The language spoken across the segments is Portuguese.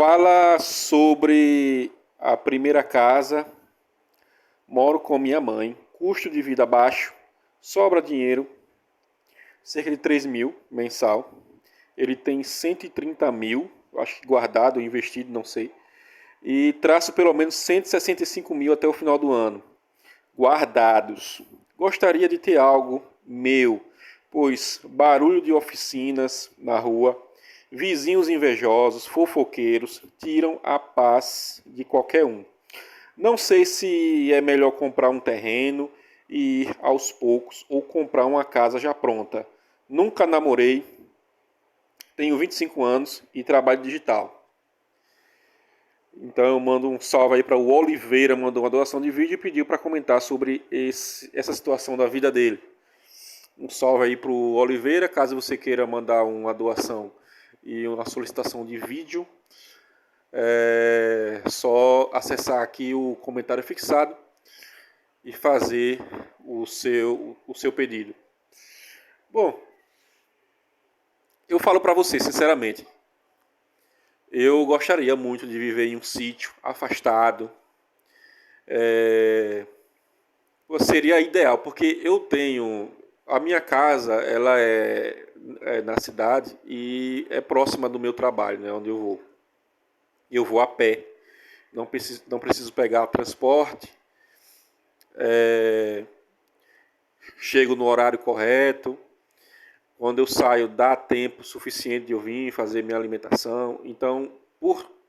Fala sobre a primeira casa. Moro com minha mãe. Custo de vida baixo. Sobra dinheiro. Cerca de 3 mil mensal. Ele tem 130 mil, acho que guardado, investido, não sei. E traço pelo menos 165 mil até o final do ano. Guardados. Gostaria de ter algo meu, pois barulho de oficinas na rua, vizinhos invejosos, fofoqueiros, tiram a paz de qualquer um. Não sei se é melhor comprar um terreno e ir aos poucos ou comprar uma casa já pronta. Nunca namorei, tenho 25 anos e trabalho digital. Então eu mando um salve aí para o Oliveira, mandou uma doação de vídeo e pediu para comentar sobre essa situação da vida dele. Um salve aí para o Oliveira, caso você queira mandar uma doação e uma solicitação de vídeo, é só acessar aqui o comentário fixado e fazer o seu pedido. Bom, eu falo para você sinceramente, eu gostaria muito de viver em um sítio afastado. É, Seria ideal, porque eu tenho a minha casa, ela é na cidade e é próxima do meu trabalho, né, onde eu vou. Eu vou a pé, não preciso pegar transporte, é, chego no horário correto. Quando eu saio, dá tempo suficiente de eu vir fazer minha alimentação. Então,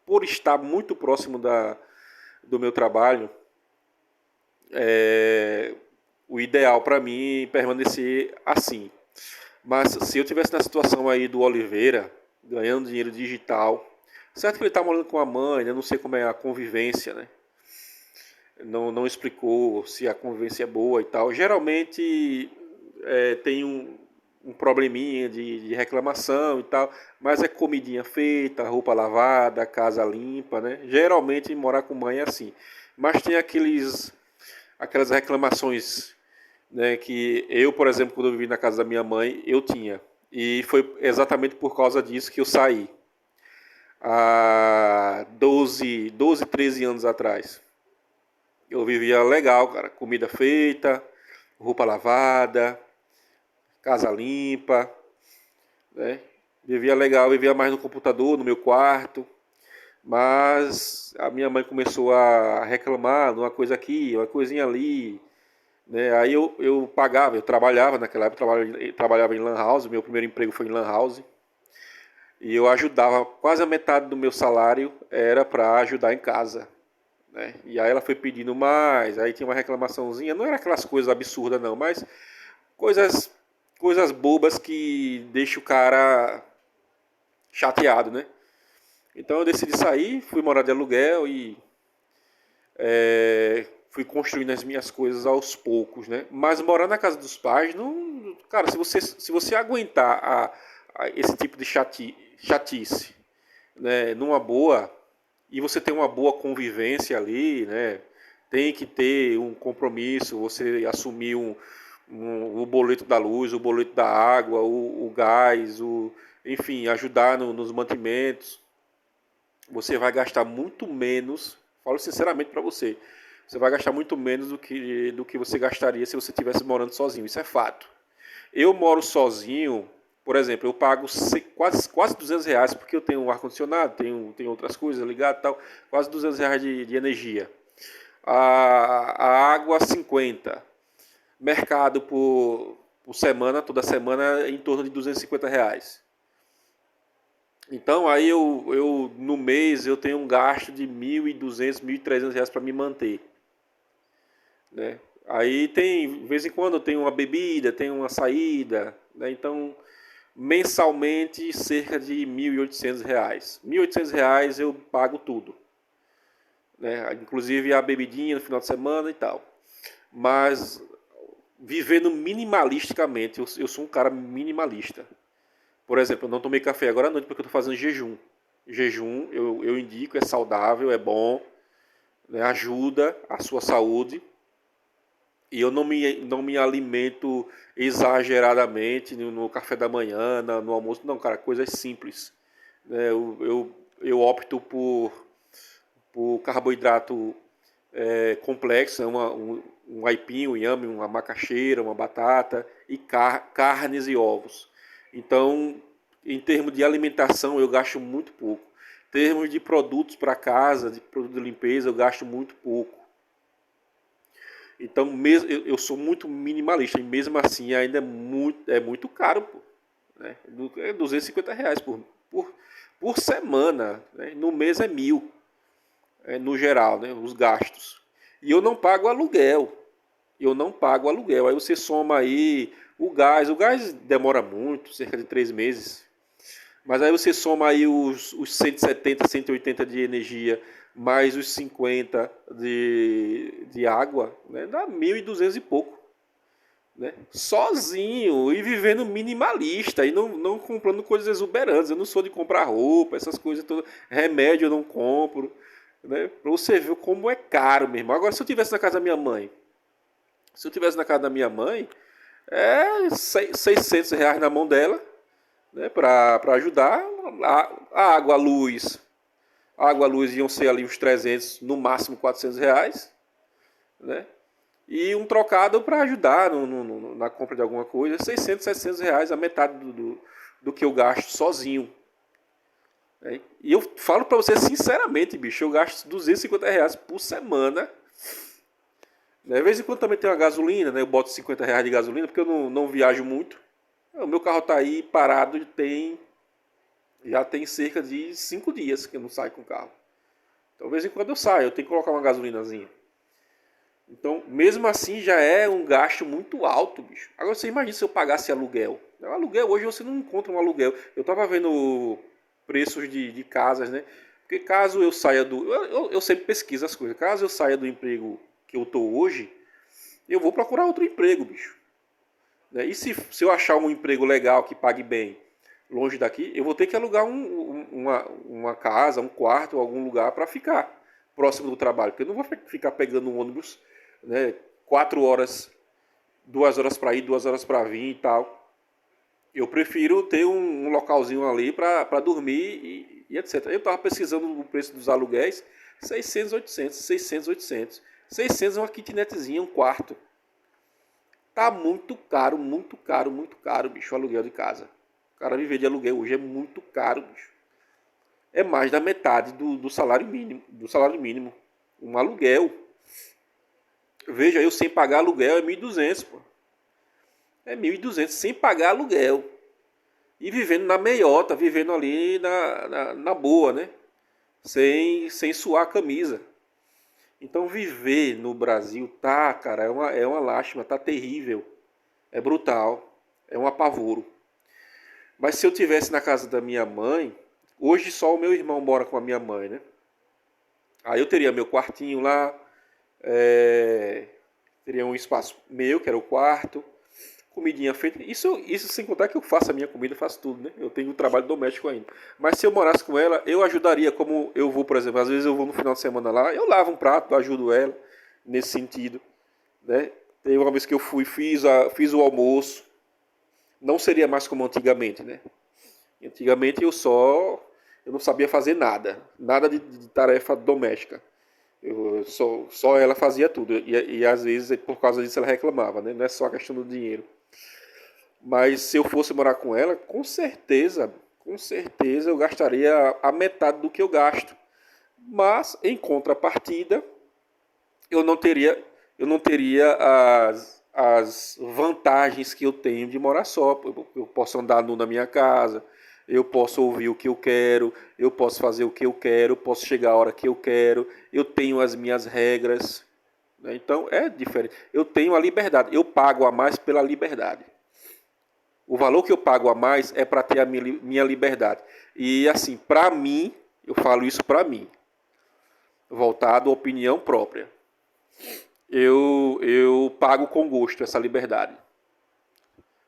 por estar muito próximo do meu trabalho, é o ideal para mim é permanecer assim. Mas se eu tivesse na situação aí do Oliveira, ganhando dinheiro digital, certo que ele está morando com a mãe, né? Não sei como é a convivência, né? Não explicou se a convivência é boa e tal. Geralmente tem um probleminha de reclamação e tal, mas é comidinha feita, roupa lavada, casa limpa, né? Geralmente morar com mãe é assim. Mas tem aquelas reclamações, né, que eu, por exemplo, quando eu vivi na casa da minha mãe, eu tinha. E foi exatamente por causa disso que eu saí. Há 13 anos atrás. Eu vivia legal, cara. Comida feita, roupa lavada, casa limpa, né? Vivia legal, vivia mais no computador, no meu quarto. Mas a minha mãe começou a reclamar de uma coisa aqui, uma coisinha ali, né? Aí eu pagava, eu trabalhava naquela época, trabalhava em lan house, meu primeiro emprego foi em lan house. E eu ajudava, quase a metade do meu salário era para ajudar em casa, né? E aí ela foi pedindo mais, aí tinha uma reclamaçãozinha, não era aquelas coisas absurdas não, mas coisas coisas bobas que deixa o cara chateado, né? Então eu decidi sair, fui morar de aluguel e fui construindo as minhas coisas aos poucos, né? Mas morar na casa dos pais, não, cara, se você aguentar esse tipo de chatice, né, numa boa, e você tem uma boa convivência ali, né? Tem que ter um compromisso, você assumir o boleto da luz, o boleto da água, o gás, enfim, ajudar nos mantimentos. Você vai gastar muito menos, falo sinceramente para você vai gastar muito menos do que você gastaria se você estivesse morando sozinho, isso é fato. Eu moro sozinho, por exemplo, eu pago quase R$ 200 porque eu tenho um ar-condicionado, tenho outras coisas ligadas e tal, quase R$ 200 de energia. A água 50. Mercado por semana, toda semana, em torno de R$ 250. Então aí eu no mês eu tenho um gasto de 1.200, R$ 1.300 para me manter, né? Aí tem, de vez em quando eu tenho uma bebida, tenho uma saída, né? Então mensalmente cerca de R$ 1.800. R$ 1.800 eu pago tudo, né? Inclusive a bebidinha no final de semana e tal. Mas vivendo minimalisticamente, eu sou um cara minimalista. Por exemplo, eu não tomei café agora à noite porque eu estou fazendo jejum. Jejum, eu indico, é saudável, é bom, né, ajuda a sua saúde. E eu não me alimento exageradamente no café da manhã, no almoço. Não, cara, coisas simples. Né, eu eu opto por carboidrato complexo, um aipim, um inhame, uma macaxeira, uma batata e carnes e ovos. Então, em termos de alimentação, eu gasto muito pouco. Em termos de produtos para casa, de produto de limpeza, eu gasto muito pouco. Então, mesmo, eu sou muito minimalista e mesmo assim ainda é muito caro, pô, né? É R$ 250 por semana, né? No mês é 1.000, no geral, né? Os gastos. E eu não pago aluguel. Eu não pago aluguel. Aí você soma aí o gás demora muito, cerca de 3 meses. Mas aí você soma aí os 170, 180 de energia, mais os 50 de água, né? Dá 1.200 e pouco. Né? Sozinho e vivendo minimalista e não comprando coisas exuberantes. Eu não sou de comprar roupa, essas coisas todas. Remédio eu não compro. Né? Pra você ver como é caro mesmo. Agora, se eu tivesse na casa da minha mãe, R$ 600 na mão dela, né, para ajudar. A água, a luz iam ser ali uns 300, no máximo R$ 400, né? E um trocado para ajudar na compra de alguma coisa, R$ 600, R$ 700, a metade do que eu gasto sozinho. Né? E eu falo para você sinceramente, bicho, eu gasto R$ 250 por semana. Né? De vez em quando também tem uma gasolina, né? Eu boto R$ 50 de gasolina porque eu não viajo muito. O meu carro está aí parado, já tem cerca de 5 dias que eu não saio com o carro. Então, de vez em quando eu saio, eu tenho que colocar uma gasolinazinha. Então, mesmo assim, já é um gasto muito alto, bicho. Agora, você imagina se eu pagasse aluguel. O aluguel, hoje você não encontra um aluguel. Eu estava vendo preços de casas, né? Porque caso eu saia do... Eu sempre pesquiso as coisas. Caso eu saia do emprego que eu estou hoje, eu vou procurar outro emprego, bicho. Né? E se eu achar um emprego legal que pague bem longe daqui, eu vou ter que alugar uma casa, um quarto, algum lugar para ficar próximo do trabalho. Porque eu não vou ficar pegando um ônibus, né, 4 horas, 2 horas para ir, 2 horas para vir e tal. Eu prefiro ter um localzinho ali para dormir e etc. Eu estava pesquisando o preço dos aluguéis, 600, 800, 600, 800. 600 é uma kitnetzinha, um quarto. Tá muito caro, muito caro, muito caro, bicho, o aluguel de casa. O cara viver de aluguel hoje é muito caro, bicho. É mais da metade do salário mínimo, Um aluguel. Veja, eu sem pagar aluguel é 1.200, pô. É 1.200 sem pagar aluguel. E vivendo na meiota, vivendo ali na boa, né? Sem suar a camisa. Então viver no Brasil tá, cara, é uma lástima, tá terrível. É brutal. É um apavoro. Mas se eu tivesse na casa da minha mãe, hoje só o meu irmão mora com a minha mãe, né? Aí eu teria meu quartinho lá, teria um espaço meu, que era o quarto, comidinha feita. Isso sem contar que eu faço a minha comida, faço tudo, né? Eu tenho um trabalho doméstico ainda. Mas se eu morasse com ela, eu ajudaria, como eu vou, por exemplo, às vezes eu vou no final de semana lá, eu lavo um prato, ajudo ela nesse sentido, né? Tem uma vez que eu fiz o almoço, não seria mais como antigamente, né? Antigamente eu não sabia fazer nada de tarefa doméstica. Só ela fazia tudo e às vezes por causa disso ela reclamava, né? Não é só a questão do dinheiro. Mas se eu fosse morar com ela, com certeza eu gastaria a metade do que eu gasto. Mas em contrapartida, eu não teria as vantagens que eu tenho de morar só. Eu posso andar nu na minha casa, eu posso ouvir o que eu quero, eu posso fazer o que eu quero, eu posso chegar a hora que eu quero, eu tenho as minhas regras. Né? Então é diferente. Eu tenho a liberdade, eu pago a mais pela liberdade. O valor que eu pago a mais é para ter a minha liberdade. E assim, para mim, eu falo isso para mim, voltado à opinião própria. Eu pago com gosto essa liberdade.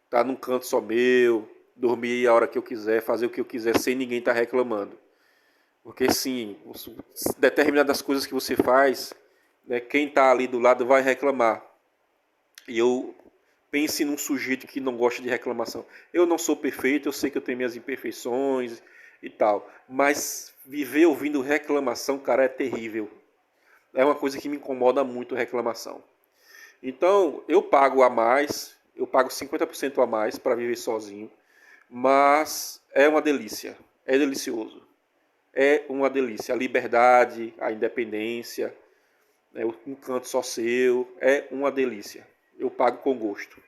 Tá num canto só meu, dormir a hora que eu quiser, fazer o que eu quiser sem ninguém estar reclamando. Porque sim, determinadas coisas que você faz, né, quem está ali do lado vai reclamar. E eu pense num sujeito que não gosta de reclamação. Eu não sou perfeito, eu sei que eu tenho minhas imperfeições, e tal. Mas viver ouvindo reclamação, cara, é terrível. É uma coisa que me incomoda muito, reclamação. Então, eu pago a mais, eu pago 50% a mais para viver sozinho, mas é uma delícia, é delicioso. É uma delícia. A liberdade, a independência, né, um canto só seu, é uma delícia. Eu pago com gosto.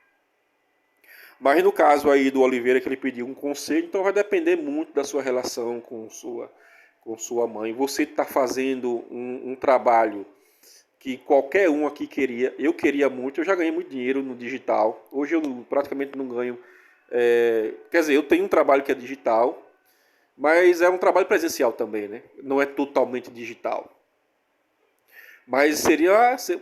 Mas no caso aí do Oliveira, que ele pediu um conselho, então vai depender muito da sua relação com sua mãe. Você está fazendo um trabalho que qualquer um aqui queria. Eu queria muito, eu já ganhei muito dinheiro no digital. Hoje eu praticamente não ganho. Quer dizer, eu tenho um trabalho que é digital, mas é um trabalho presencial também, né? Não é totalmente digital. Mas seria, se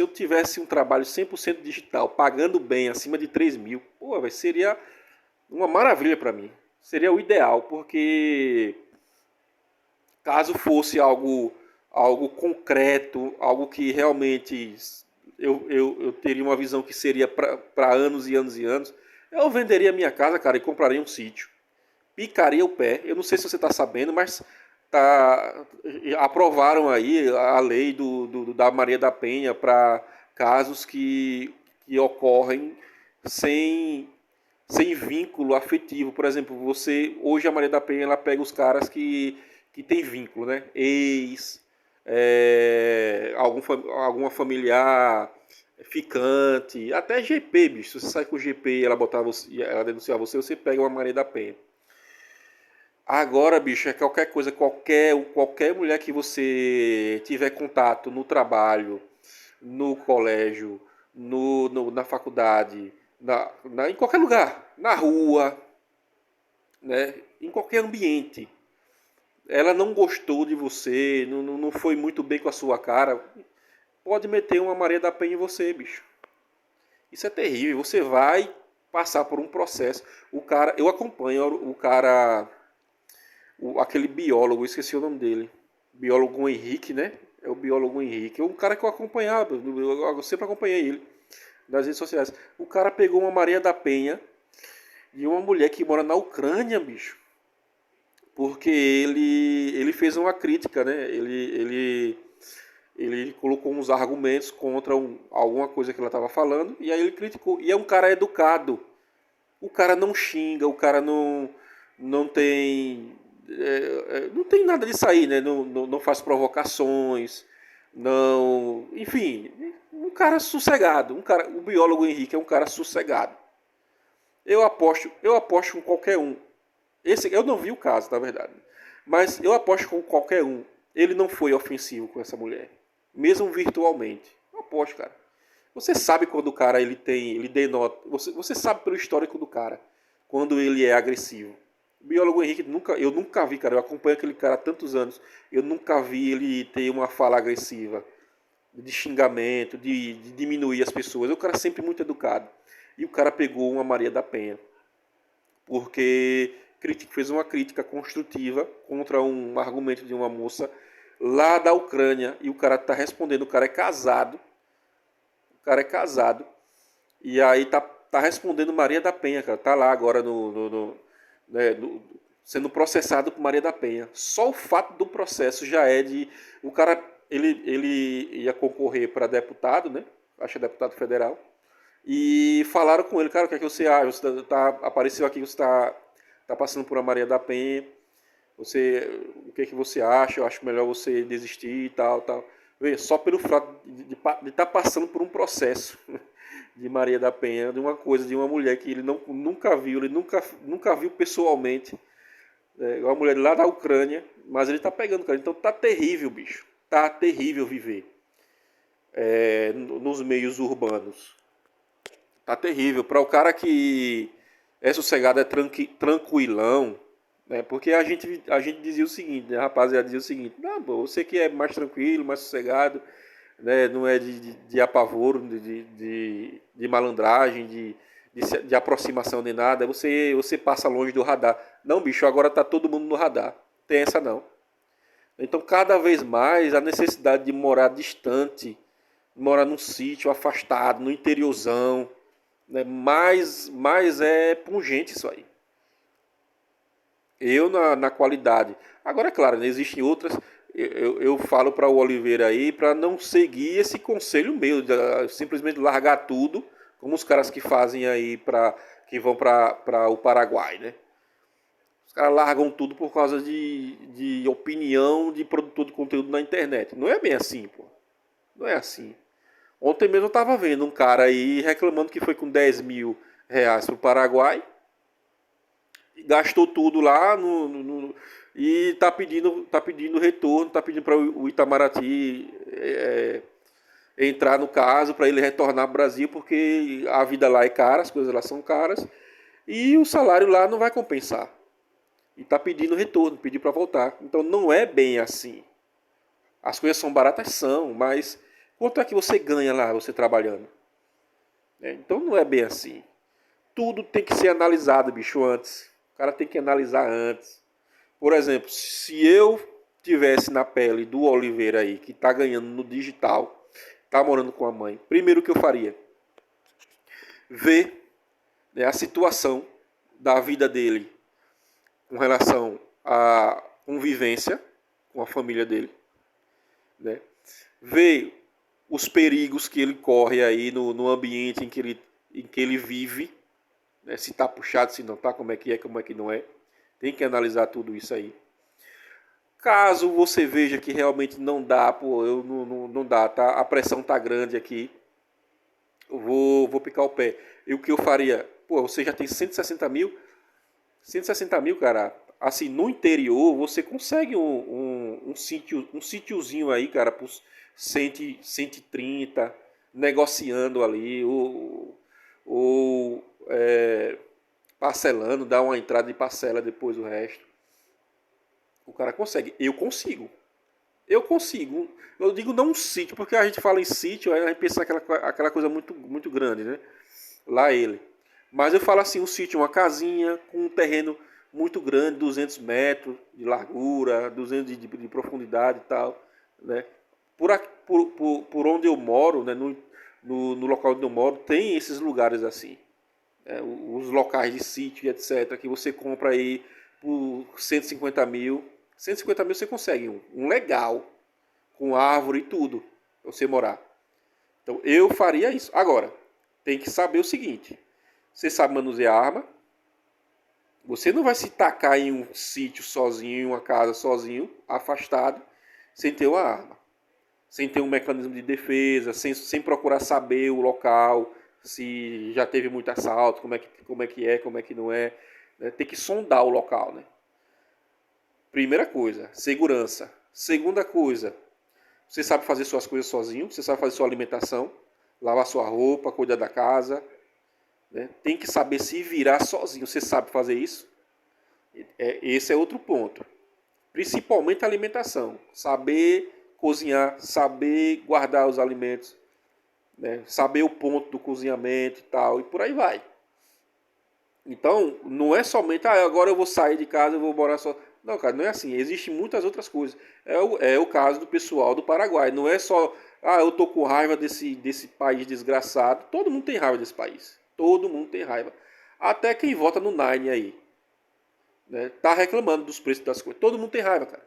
eu tivesse um trabalho 100% digital, pagando bem, acima de 3 mil, pô, seria uma maravilha para mim. Seria o ideal, porque caso fosse algo concreto, algo que realmente eu teria uma visão que seria para anos e anos e anos, eu venderia minha casa, cara, e compraria um sítio. Picaria o pé. Eu não sei se você está sabendo, mas tá, aprovaram aí a lei da Maria da Penha para casos que ocorrem sem, sem vínculo afetivo. Por exemplo, hoje a Maria da Penha ela pega os caras que tem vínculo, né? Ex, alguma familiar, ficante, até GP, bicho. Se você sai com o GP e ela botar você, ela denunciar você, você pega uma Maria da Penha. Agora, bicho, é qualquer coisa, qualquer mulher que você tiver contato no trabalho, no colégio, na faculdade, em qualquer lugar, na rua, né, em qualquer ambiente, ela não gostou de você, não foi muito bem com a sua cara, pode meter uma Maria da Penha em você, bicho. Isso é terrível. Você vai passar por um processo. Eu acompanho o cara, aquele biólogo, esqueci o nome dele. Biólogo Henrique, né? É o biólogo Henrique. É um cara que eu acompanhava, eu sempre acompanhei ele nas redes sociais. O cara pegou uma Maria da Penha de uma mulher que mora na Ucrânia, bicho. Porque ele fez uma crítica, né? Ele colocou uns argumentos contra alguma coisa que ela estava falando, e aí ele criticou. E é um cara educado. O cara não xinga, o cara não tem. Não tem nada disso aí, né? Não faz provocações, não. Enfim, um cara sossegado. O biólogo Henrique é um cara sossegado. Eu aposto com qualquer um. Eu não vi o caso, na verdade. Mas eu aposto com qualquer um. Ele não foi ofensivo com essa mulher. Mesmo virtualmente. Eu aposto, cara. Você sabe quando o cara ele denota. Você sabe pelo histórico do cara quando ele é agressivo. O biólogo Henrique eu nunca vi, cara. Eu acompanho aquele cara há tantos anos. Eu nunca vi ele ter uma fala agressiva, de xingamento, de diminuir as pessoas. O cara é sempre muito educado. E o cara pegou uma Maria da Penha. Porque fez uma crítica construtiva contra um argumento de uma moça lá da Ucrânia. E o cara está respondendo. O cara é casado. O cara é casado. E aí tá respondendo Maria da Penha, cara. Tá lá agora né, sendo processado por Maria da Penha. Só o fato do processo já é de. O cara ele ia concorrer para deputado, né? Acho que é deputado federal. E falaram com ele, cara, o que é que você acha? Apareceu aqui que você tá passando por uma Maria da Penha. O que é que você acha? Eu acho melhor você desistir e tal. Vê, só pelo fato de estar passando por um processo de Maria da Penha, de uma coisa, de uma mulher que ele nunca viu, ele nunca viu pessoalmente. Uma mulher lá da Ucrânia, mas ele tá pegando, cara. Então tá terrível, bicho. Tá terrível viver nos meios urbanos. Tá terrível. Para o cara que é sossegado, é tranquilão, né? Porque a gente dizia o seguinte, né? A rapaziada dizia o seguinte: não, pô, você que é mais tranquilo, mais sossegado, né? Não é de apavoro, de malandragem, de aproximação nem nada, você passa longe do radar. Não, bicho, agora tá todo mundo no radar. Tem essa não. Então, cada vez mais, a necessidade de morar distante, morar num sítio afastado, no interiorzão, né? Mais é pungente isso aí. Eu na qualidade. Agora, é claro, né, existem outras. Eu falo para o Oliveira aí para não seguir esse conselho meu, de, simplesmente largar tudo, como os caras que fazem aí que vão para o Paraguai, né? Os caras largam tudo por causa de opinião de produtor de conteúdo na internet. Não é bem assim, pô. Não é assim. Ontem mesmo eu tava vendo um cara aí reclamando que foi com 10 mil reais pro Paraguai, gastou tudo lá e tá pedindo retorno, tá pedindo para o Itamaraty entrar no caso para ele retornar ao Brasil porque a vida lá é cara, as coisas lá são caras e o salário lá não vai compensar. E tá pedindo retorno, pedir para voltar. Então não é bem assim. As coisas são baratas, são, mas quanto é que você ganha lá você trabalhando? Então não é bem assim. Tudo tem que ser analisado, bicho, antes. O cara tem que analisar antes. Por exemplo, se eu tivesse na pele do Oliveira aí, que tá ganhando no digital, tá morando com a mãe, primeiro o que eu faria? Ver, né, a situação da vida dele com relação à convivência com a família dele, né? Ver os perigos que ele corre aí no ambiente em que ele vive, né? Se está puxado, se não está, como é que não é. Tem que analisar tudo isso aí. Caso você veja que realmente não dá, pô, não dá, tá? A pressão tá grande aqui, eu vou picar o pé. E o que eu faria? Pô, você já tem 160 mil? 160 mil, cara, assim, no interior você consegue um sítiozinho aí, cara, por 100, 130, negociando ali, ou parcelando, dá uma entrada de parcela depois o resto. O cara consegue. Eu consigo. Eu consigo. Eu digo não um sítio, porque a gente fala em sítio, aí a gente pensa aquela coisa muito grande, né? Lá ele. Mas eu falo assim, um sítio, uma casinha com um terreno muito grande, 200 metros de largura, 200 de profundidade e tal, né? Por onde eu moro, né? No local onde eu moro, tem esses lugares assim. Os locais de sítio, etc., que você compra aí por 150 mil. 150 mil você consegue um legal, com árvore e tudo, pra você morar. Então eu faria isso. Agora, tem que saber o seguinte: você sabe manusear arma, você não vai se tacar em um sítio sozinho, em uma casa sozinho, afastado, sem ter uma arma, sem ter um mecanismo de defesa, sem procurar saber o local, se já teve muito assalto, como é que não é. Né? Tem que sondar o local, né? Primeira coisa, segurança. Segunda coisa, você sabe fazer suas coisas sozinho, você sabe fazer sua alimentação, lavar sua roupa, cuidar da casa, né? Tem que saber se virar sozinho. Você sabe fazer isso? Esse é outro ponto. Principalmente a alimentação. Saber cozinhar, saber guardar os alimentos, né? Saber o ponto do cozinhamento e tal, e por aí vai. Então, não é somente, agora eu vou sair de casa, eu vou morar só. Não, cara, não é assim. Existem muitas outras coisas. É o caso do pessoal do Paraguai. Não é só, eu tô com raiva desse país desgraçado. Todo mundo tem raiva desse país. Todo mundo tem raiva. Até quem vota no Nine aí, né, tá reclamando dos preços das coisas. Todo mundo tem raiva, cara.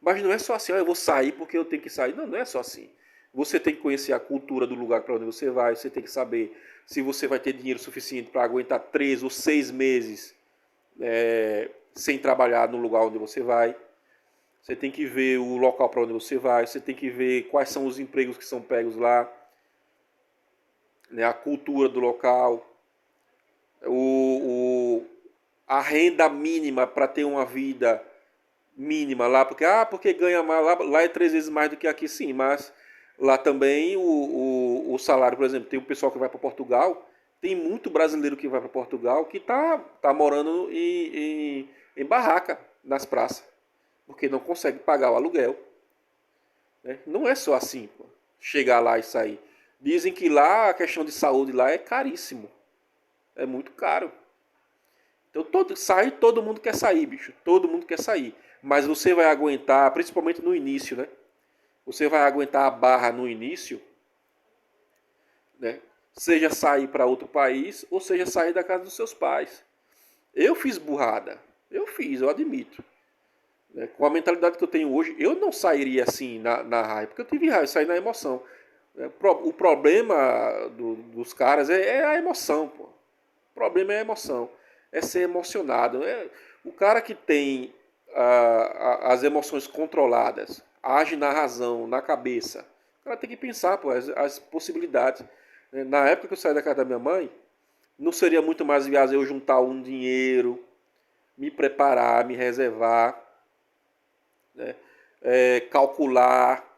Mas não é só assim, eu vou sair porque eu tenho que sair. Não, não é só assim. Você tem que conhecer a cultura do lugar para onde você vai. Você tem que saber se você vai ter dinheiro suficiente para aguentar 3 ou 6 meses sem trabalhar no lugar onde você vai. Você tem que ver o local para onde você vai. Você tem que ver quais são os empregos que são pegos lá, né, a cultura do local, a renda mínima para ter uma vida mínima lá, porque ganha mais, lá é 3 vezes mais do que aqui, sim, mas lá também o salário, por exemplo, tem o pessoal que vai para Portugal, tem muito brasileiro que vai para Portugal que tá morando em barraca nas praças, porque não consegue pagar o aluguel. Né? Não é só assim, pô, chegar lá e sair. Dizem que lá a questão de saúde lá é caríssimo, é muito caro. Então todo mundo quer sair, bicho, todo mundo quer sair. Mas você vai aguentar, principalmente no início, né? Você vai aguentar a barra no início, né? Seja sair para outro país ou seja sair da casa dos seus pais. Eu fiz burrada. Eu fiz, eu admito. Né? Com a mentalidade que eu tenho hoje, eu não sairia assim na raiva, porque eu tive raiva, eu saí na emoção. O problema dos caras é a emoção, pô. O problema é a emoção. É ser emocionado. O cara que tem as emoções controladas, age na razão, na cabeça. O cara tem que pensar, pô, as possibilidades. Na época que eu saí da casa da minha mãe, não seria muito mais viável eu juntar um dinheiro, me preparar, me reservar, né? Calcular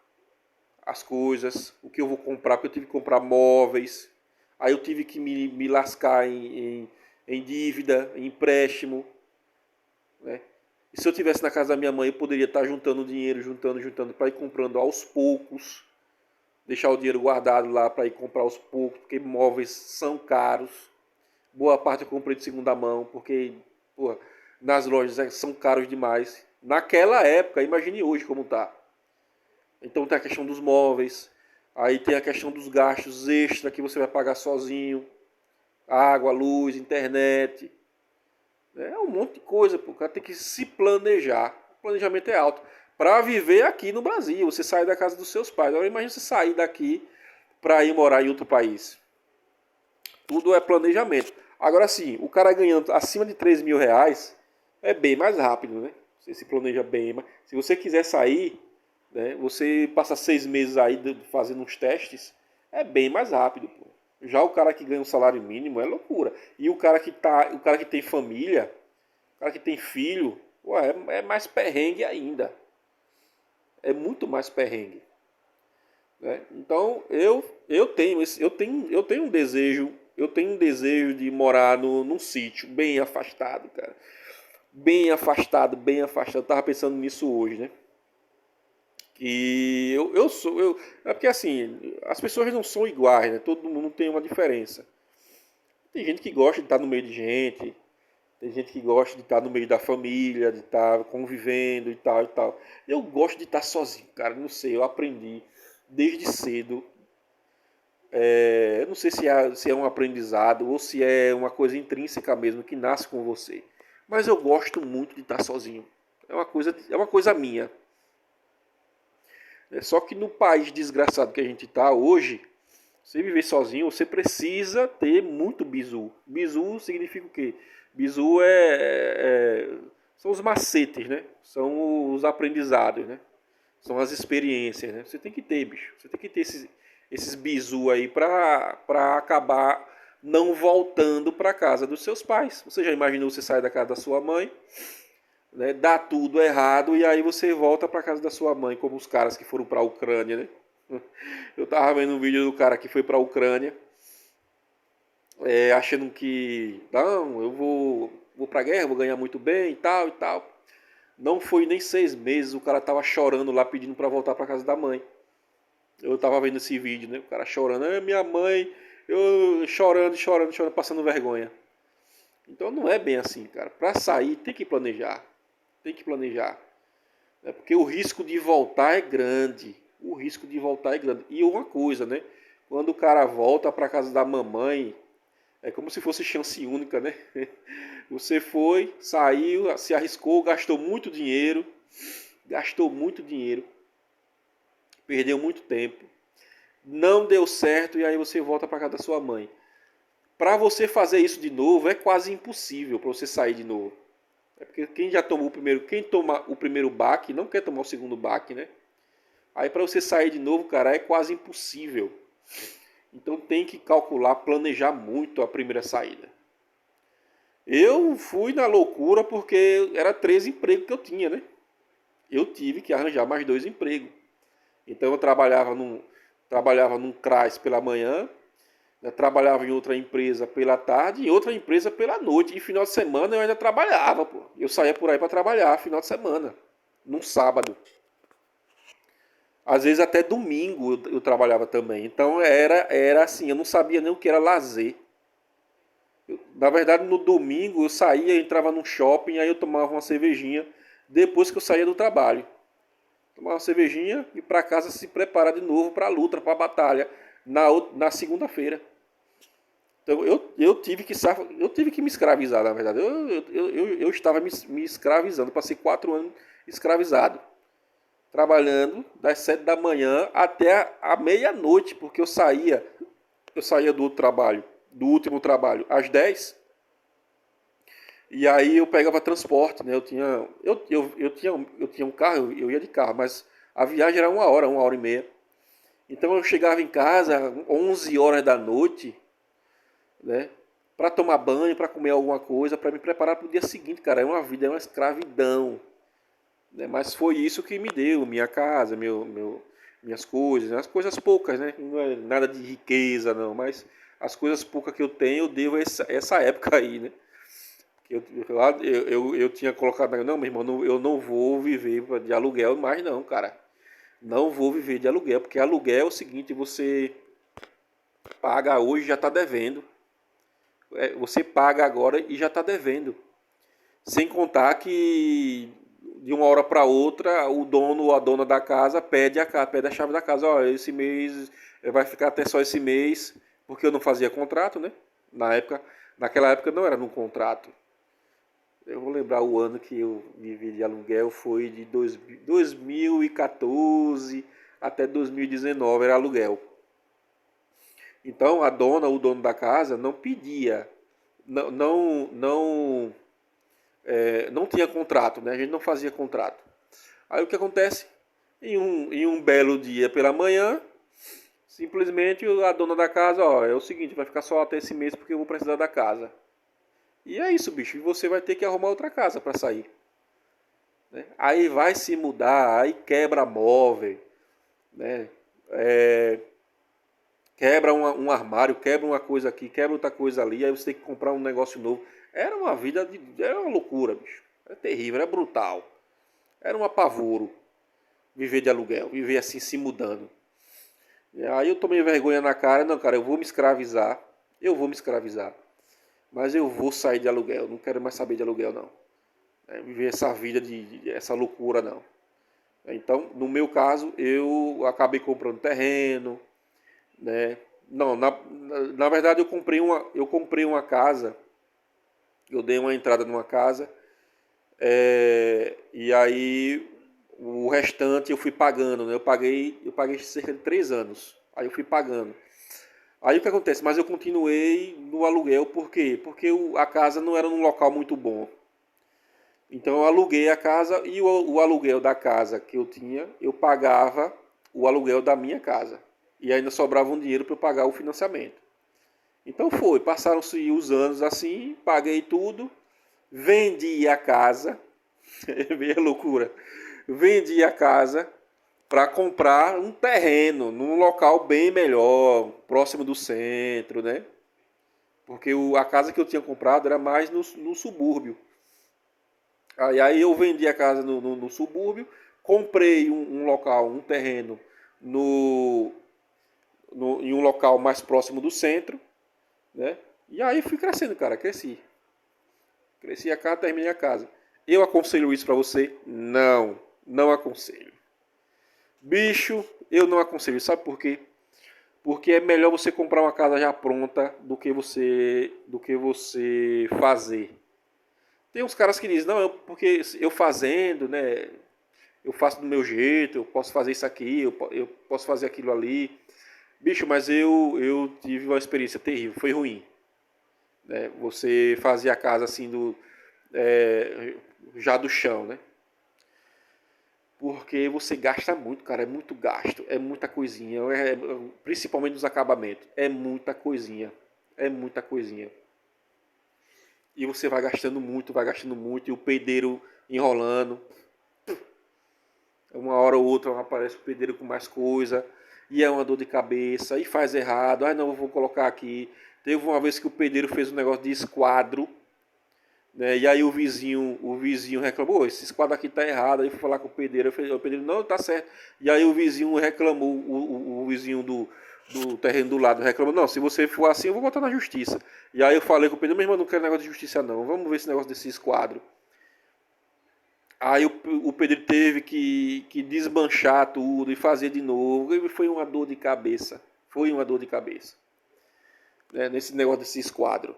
as coisas, o que eu vou comprar, porque eu tive que comprar móveis, aí eu tive que me lascar em dívida, em empréstimo, né? E se eu tivesse na casa da minha mãe, eu poderia estar juntando dinheiro, juntando, para ir comprando aos poucos, deixar o dinheiro guardado lá para ir comprar aos poucos, porque móveis são caros. Boa parte eu comprei de segunda mão, porque porra, nas lojas são caros demais. Naquela época, imagine hoje como tá. Então tem a questão dos móveis, aí tem a questão dos gastos extra que você vai pagar sozinho, água, luz, internet, é um monte de coisa, pô. O cara tem que se planejar. O planejamento é alto. Para viver aqui no Brasil, você sair da casa dos seus pais. Agora imagina você sair daqui para ir morar em outro país. Tudo é planejamento. Agora sim, o cara ganhando acima de 3 mil reais é bem mais rápido, né? Você se planeja bem. Mas se você quiser sair, né, você passa 6 meses aí fazendo uns testes, é bem mais rápido, pô. Já o cara que ganha um salário mínimo é loucura. E o cara que tem família, o cara que tem filho, pô, é mais perrengue ainda. É muito mais perrengue. Né? Então eu tenho um desejo de morar num sítio bem afastado, cara. Bem afastado, bem afastado. Eu tava pensando nisso hoje, né? Que é porque assim, as pessoas não são iguais, né? Todo mundo tem uma diferença. Tem gente que gosta de estar no meio de gente, tem gente que gosta de estar no meio da família, de estar convivendo e tal e tal. Eu gosto de estar sozinho, cara. Não sei, eu aprendi desde cedo. Eu não sei se é um aprendizado ou se é uma coisa intrínseca mesmo que nasce com você. Mas eu gosto muito de estar sozinho. É uma coisa minha. Só que no país desgraçado que a gente está hoje, você viver sozinho, você precisa ter muito bizu. Bizu significa o quê? Bizu são os macetes, né? São os aprendizados, né? São as experiências, né? Você tem que ter, bicho. Você tem que ter esses bizu aí para acabar não voltando para casa dos seus pais. Você já imaginou você sair da casa da sua mãe, né? Dá tudo errado e aí você volta para casa da sua mãe, como os caras que foram para a Ucrânia, né? Eu tava vendo um vídeo do cara que foi para a Ucrânia, achando que não, vou para a guerra, vou ganhar muito bem e tal e tal. Não foi nem 6 meses, o cara tava chorando lá pedindo para voltar para casa da mãe. Eu tava vendo esse vídeo, né? O cara chorando, minha mãe, eu chorando, passando vergonha. Então não é bem assim, cara. Para sair tem que planejar. Tem que planejar. Né? Porque o risco de voltar é grande. O risco de voltar é grande. E uma coisa, né? Quando o cara volta para casa da mamãe, é como se fosse chance única, né? Você foi, saiu, se arriscou, gastou muito dinheiro, perdeu muito tempo, não deu certo e aí você volta para casa da sua mãe. Para você fazer isso de novo é quase impossível para você sair de novo. É porque quem toma o primeiro baque não quer tomar o segundo baque, né? Aí para você sair de novo, cara, é quase impossível. Então tem que calcular, planejar muito a primeira saída. Eu fui na loucura porque era 3 empregos que eu tinha, né? Eu tive que arranjar mais 2 empregos. Então eu trabalhava num CRAS pela manhã, né? Trabalhava em outra empresa pela tarde e outra empresa pela noite. E final de semana eu ainda trabalhava, pô. Eu saía por aí para trabalhar final de semana, num sábado. Às vezes até domingo eu trabalhava também. Então era assim, eu não sabia nem o que era lazer. Na verdade, no domingo eu saía, entrava num shopping, aí eu tomava uma cervejinha depois que eu saía do trabalho. Tomava uma cervejinha e para casa se preparar de novo para a luta, para a batalha, na segunda-feira. Então eu tive que me escravizar, na verdade. Eu estava me escravizando. Passei 4 anos escravizado. Trabalhando das 7 da manhã até a meia-noite, porque eu saía do outro trabalho, do último trabalho, às 10. E aí eu pegava transporte, né? Eu tinha um carro, eu ia de carro, mas a viagem era 1 hora e meia. Então eu chegava em casa 11 horas da noite, né? Para tomar banho, para comer alguma coisa, para me preparar para o dia seguinte, cara. É uma vida, é uma escravidão, né? Mas foi isso que me deu minha casa, minhas coisas, né? As coisas poucas, né? Não é nada de riqueza, não, mas as coisas poucas que eu tenho, eu devo a essa época aí, né? Eu tinha colocado, não, meu irmão, eu não vou viver de aluguel mais, não, cara. Não vou viver de aluguel, porque aluguel é o seguinte: você paga hoje e já está devendo. Você paga agora e já está devendo. Sem contar que de uma hora para outra, o dono ou a dona da casa pede a chave da casa. Ó, esse mês vai ficar até só esse mês, porque eu não fazia contrato, né? Naquela época não era num contrato. Eu vou lembrar o ano que eu vivi de aluguel, foi de 2014 até 2019, era aluguel. Então a dona, o dono da casa, não pedia, não tinha contrato, né? A gente não fazia contrato. Aí o que acontece? Em um belo dia pela manhã, simplesmente a dona da casa, ó, é o seguinte, vai ficar só até esse mês porque eu vou precisar da casa. E é isso, bicho. E você vai ter que arrumar outra casa para sair, né? Aí vai se mudar, aí quebra móvel, né? É, quebra armário, quebra uma coisa aqui, quebra outra coisa ali, aí você tem que comprar um negócio novo. Era uma loucura, bicho. Era terrível, era brutal. Era um apavoro viver de aluguel, viver assim se mudando. E aí eu tomei vergonha na cara, não, cara, eu vou me escravizar, mas eu vou sair de aluguel, não quero mais saber de aluguel não. Viver essa vida essa loucura não. Então, no meu caso, eu acabei comprando terreno, né? Não, na verdade eu comprei uma casa, eu dei uma entrada numa casa, e aí o restante eu fui pagando, né? Eu paguei cerca de 3 anos, aí eu fui pagando. Aí o que acontece? Mas eu continuei no aluguel, por quê? Porque a casa não era num local muito bom. Então eu aluguei a casa e o aluguel da casa que eu tinha, eu pagava o aluguel da minha casa. E ainda sobrava um dinheiro para eu pagar o financiamento. Então passaram-se os anos assim, paguei tudo, vendi a casa, veja a loucura, vendi a casa para comprar um terreno num local bem melhor, próximo do centro, né? Porque a casa que eu tinha comprado era mais no subúrbio. Aí eu vendi a casa no subúrbio, comprei um local, um terreno no, em um local mais próximo do centro, né? E aí fui crescendo, cara, cresci. Cresci a casa, terminei a casa. Eu aconselho isso pra você? Não, não aconselho. Bicho, eu não aconselho, sabe por quê? Porque é melhor você comprar uma casa já pronta do que você fazer. Tem uns caras que dizem, não, porque eu fazendo, né? Eu faço do meu jeito, eu posso fazer isso aqui, eu posso fazer aquilo ali. Bicho, mas eu tive uma experiência terrível, foi ruim, né? Você fazia a casa assim é, já do chão, né? Porque você gasta muito, cara, é muito gasto, é muita coisinha, principalmente nos acabamentos, é muita coisinha. E você vai gastando muito, e o pedreiro enrolando. Uma hora ou outra aparece o pedreiro com mais coisa, e é uma dor de cabeça, e faz errado, não, eu vou colocar aqui. Teve uma vez que o pedreiro fez um negócio de esquadro, né, e aí o vizinho reclamou, esse esquadro aqui tá errado, aí foi falar com o pedreiro, não, tá certo. E aí o vizinho reclamou, o vizinho do terreno do lado reclamou, não, se você for assim eu vou botar na justiça. E aí eu falei com o pedreiro, meu irmão, não quero negócio de justiça não, vamos ver esse negócio desse esquadro. Aí o pedreiro teve que desmanchar tudo e fazer de novo. E foi uma dor de cabeça. Foi uma dor de cabeça. né, nesse negócio desse esquadro.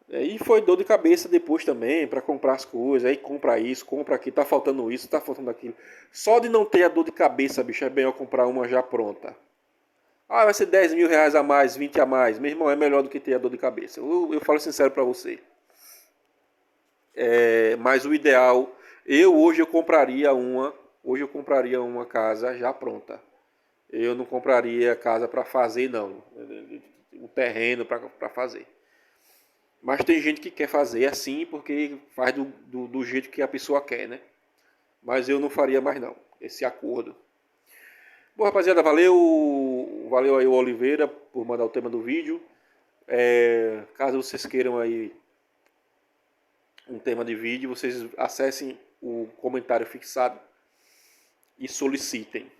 E foi dor de cabeça depois também para comprar as coisas. Aí compra isso, compra aquilo, tá faltando isso, tá faltando aquilo. Só de não ter a dor de cabeça, bicho, é melhor comprar uma já pronta. Ah, vai ser 10 mil reais a mais, 20 a mais. Meu irmão, é melhor do que ter a dor de cabeça. Eu falo sincero para você. Mas o ideal, hoje eu compraria uma. Hoje eu compraria uma casa já pronta. Eu não compraria casa para fazer, não. Um terreno para fazer. Mas tem gente que quer fazer assim porque faz do jeito que a pessoa quer, né? Mas eu não faria mais não, esse acordo. Bom, rapaziada, valeu. Valeu aí o Oliveira por mandar o tema do vídeo. Caso vocês queiram aí um tema de vídeo, vocês acessem o comentário fixado e solicitem.